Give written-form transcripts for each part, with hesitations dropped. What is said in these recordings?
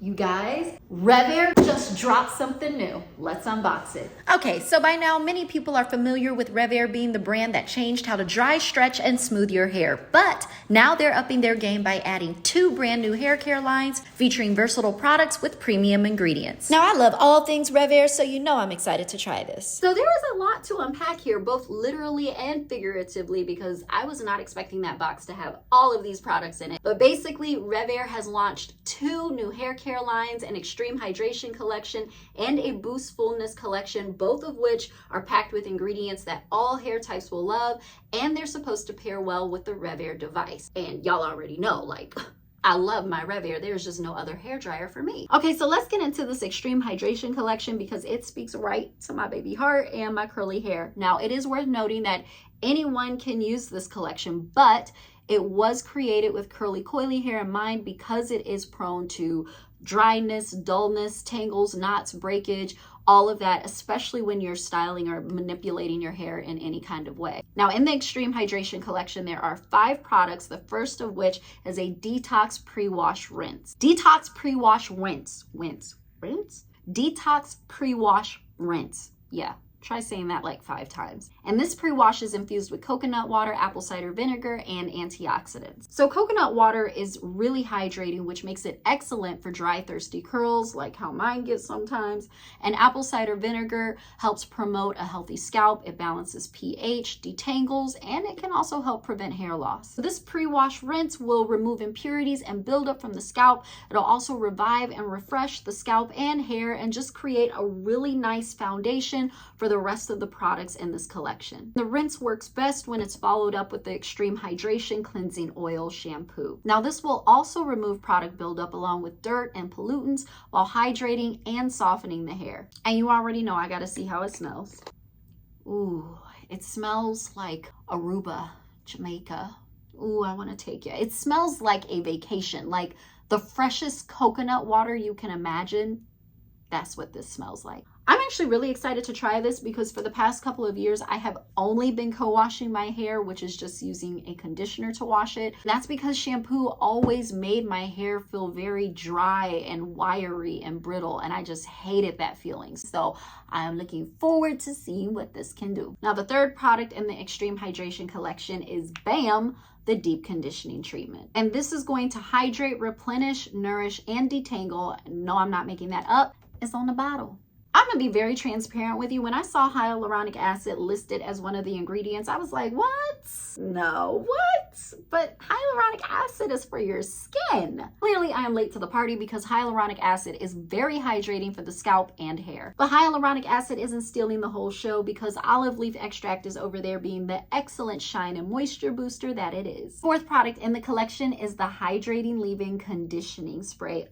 You guys, RevAir just dropped something new. Let's unbox it. Okay, so by now, many people are familiar with RevAir being the brand that changed how to dry, stretch, and smooth your hair. But now they're upping their game by adding 2 brand new hair care lines featuring versatile products with premium ingredients. Now, I love all things RevAir, so you know I'm excited to try this. So there is a lot to unpack here, both literally and figuratively, because I was not expecting that box to have all of these products in it. But basically, RevAir has launched 2 new hair care lines, an extreme hydration collection and a boost fullness collection, both of which are packed with ingredients that all hair types will love, and they're supposed to pair well with the RevAir device. And y'all already know, like, I love my RevAir. There's just no other hair dryer for me. Okay, so let's get into this extreme hydration collection because it speaks right to my baby heart and my curly hair. Now, it is worth noting that anyone can use this collection, but it was created with curly, coily hair in mind because it is prone to dryness, dullness, tangles, knots, breakage, all of that, especially when you're styling or manipulating your hair in any kind of way. Now, in the Extreme Hydration Collection, there are 5 products, the first of which is a detox pre-wash rinse. Detox pre-wash rinse. Detox pre-wash rinse. Yeah. Try saying that like 5 times. And this pre-wash is infused with coconut water, apple cider vinegar, and antioxidants. So coconut water is really hydrating, which makes it excellent for dry, thirsty curls, like how mine gets sometimes. And apple cider vinegar helps promote a healthy scalp. It balances pH, detangles, and it can also help prevent hair loss. So this pre-wash rinse will remove impurities and buildup from the scalp. It'll also revive and refresh the scalp and hair and just create a really nice foundation for the rest of the products in this collection. The rinse works best when it's followed up with the Extreme Hydration Cleansing Oil Shampoo. Now, this will also remove product buildup along with dirt and pollutants while hydrating and softening the hair. And you already know I gotta see how it smells. Ooh, it smells like Aruba, Jamaica. Ooh, I wanna take you. It smells like a vacation, like the freshest coconut water you can imagine. That's what this smells like. I'm actually really excited to try this because for the past couple of years, I have only been co-washing my hair, which is just using a conditioner to wash it. That's because shampoo always made my hair feel very dry and wiry and brittle, and I just hated that feeling. So I'm looking forward to seeing what this can do. Now, the third product in the Extreme Hydration Collection is BAM, the Deep Conditioning Treatment. And this is going to hydrate, replenish, nourish, and detangle. No, I'm not making that up. It's on the bottle. I'm gonna be very transparent with you. When I saw hyaluronic acid listed as one of the ingredients, I was like, what? No, what? But hyaluronic acid is for your skin. Clearly, I am late to the party because hyaluronic acid is very hydrating for the scalp and hair. But hyaluronic acid isn't stealing the whole show because olive leaf extract is over there being the excellent shine and moisture booster that it is. Fourth product in the collection is the Hydrating Leave-In Conditioning Spray.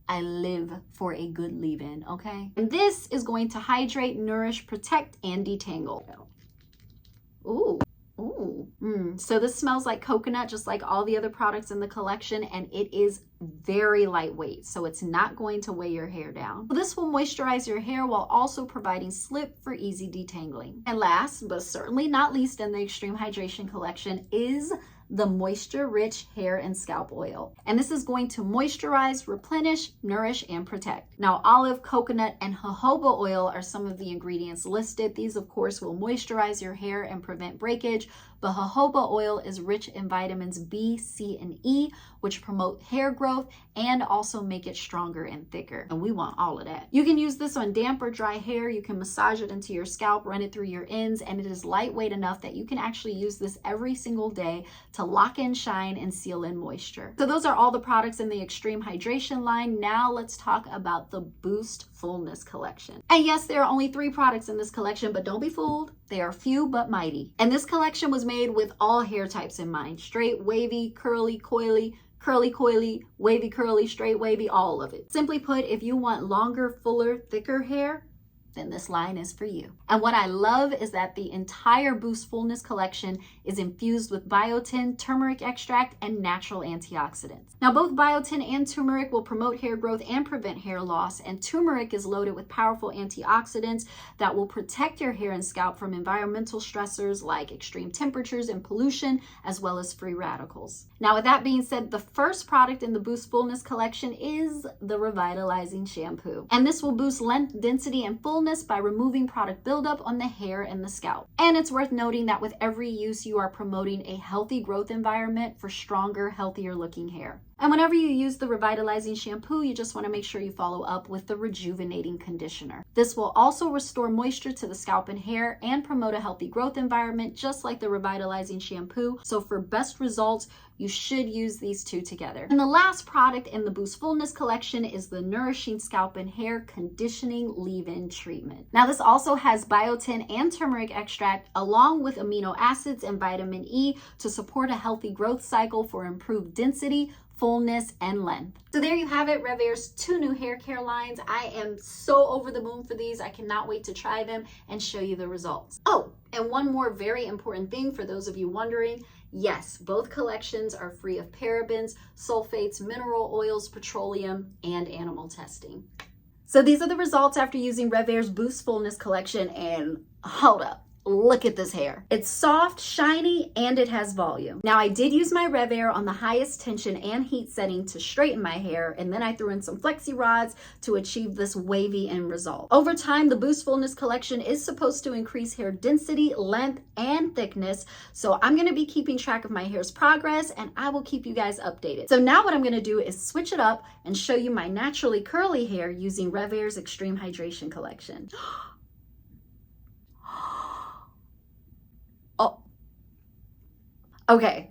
I live for a good leave-in, okay? And this is going to hydrate, nourish, protect, and detangle. Ooh. So this smells like coconut, just like all the other products in the collection, and it is very lightweight, so it's not going to weigh your hair down. This will moisturize your hair while also providing slip for easy detangling. And last, but certainly not least in the Extreme Hydration Collection is the Moisture Rich Hair and Scalp Oil. And this is going to moisturize, replenish, nourish, and protect. Now, olive, coconut, and jojoba oil are some of the ingredients listed. These, of course, will moisturize your hair and prevent breakage, but jojoba oil is rich in vitamins B, C, and E, which promote hair growth and also make it stronger and thicker. And we want all of that. You can use this on damp or dry hair. You can massage it into your scalp, run it through your ends, and it is lightweight enough that you can actually use this every single day to lock in shine and seal in moisture. So those are all the products in the Extreme Hydration line. Now let's talk about the Boost Fullness collection. And yes, there are only 3 products in this collection, but don't be fooled. They are few but mighty. And this collection was made with all hair types in mind: straight, wavy, curly, coily, curly, coily, wavy, curly, straight, wavy, all of it. Simply put, if you want longer, fuller, thicker hair, then this line is for you. And what I love is that the entire Boost Fullness collection is infused with biotin, turmeric extract, and natural antioxidants. Now, both biotin and turmeric will promote hair growth and prevent hair loss, and turmeric is loaded with powerful antioxidants that will protect your hair and scalp from environmental stressors like extreme temperatures and pollution, as well as free radicals. Now, with that being said, the first product in the Boost Fullness collection is the Revitalizing Shampoo. And this will boost length, density, and fullness by removing product buildup on the hair and the scalp. And it's worth noting that with every use, you are promoting a healthy growth environment for stronger, healthier looking hair. And whenever you use the Revitalizing Shampoo, you just want to make sure you follow up with the Rejuvenating Conditioner. This will also restore moisture to the scalp and hair and promote a healthy growth environment, just like the Revitalizing Shampoo. So for best results, you should use these two together. And the last product in the Boost Fullness collection is the Nourishing Scalp and Hair Conditioning Leave-In Treatment. Now, this also has biotin and turmeric extract along with amino acids and vitamin E to support a healthy growth cycle for improved density, fullness, and length. So there you have it, RevAir's 2 new hair care lines. I am so over the moon for these. I cannot wait to try them and show you the results. Oh, and one more very important thing for those of you wondering. Yes, both collections are free of parabens, sulfates, mineral oils, petroleum, and animal testing. So these are the results after using RevAir's Boost Fullness collection, and hold up. Look at this hair. It's soft, shiny, and it has volume. Now, I did use my RevAir on the highest tension and heat setting to straighten my hair, and then I threw in some flexi rods to achieve this wavy end result. Over time, the Boost Fullness collection is supposed to increase hair density, length, and thickness, so I'm gonna be keeping track of my hair's progress, and I will keep you guys updated. So now what I'm gonna do is switch it up and show you my naturally curly hair using RevAir's Extreme Hydration collection. Okay,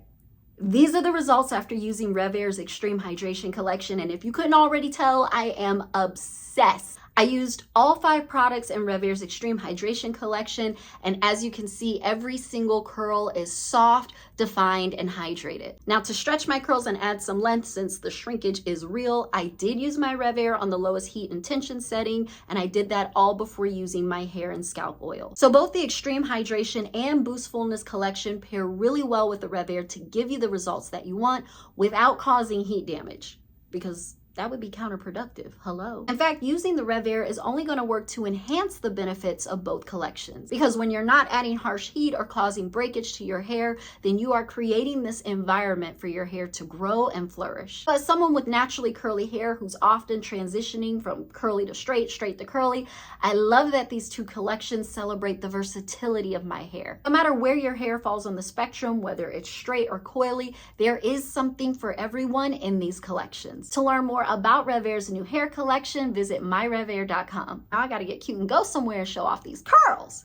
these are the results after using RevAir's Extreme Hydration collection, and if you couldn't already tell, I am obsessed. I used all 5 products in RevAir's Extreme Hydration collection, and as you can see, every single curl is soft, defined, and hydrated. Now, to stretch my curls and add some length, since the shrinkage is real, I did use my RevAir on the lowest heat and tension setting, and I did that all before using my hair and scalp oil. So both the Extreme Hydration and Boost Fullness collection pair really well with the RevAir to give you the results that you want without causing heat damage, because that would be counterproductive. Hello. In fact, using the RevAir is only going to work to enhance the benefits of both collections, because when you're not adding harsh heat or causing breakage to your hair, then you are creating this environment for your hair to grow and flourish. As someone with naturally curly hair who's often transitioning from curly to straight to curly, I love that these 2 collections celebrate the versatility of my hair. No matter where your hair falls on the spectrum, whether it's straight or coily, there is something for everyone in these collections. To learn more about RevAir's new hair collection, visit myrevair.com. Now I gotta get cute and go somewhere and show off these curls.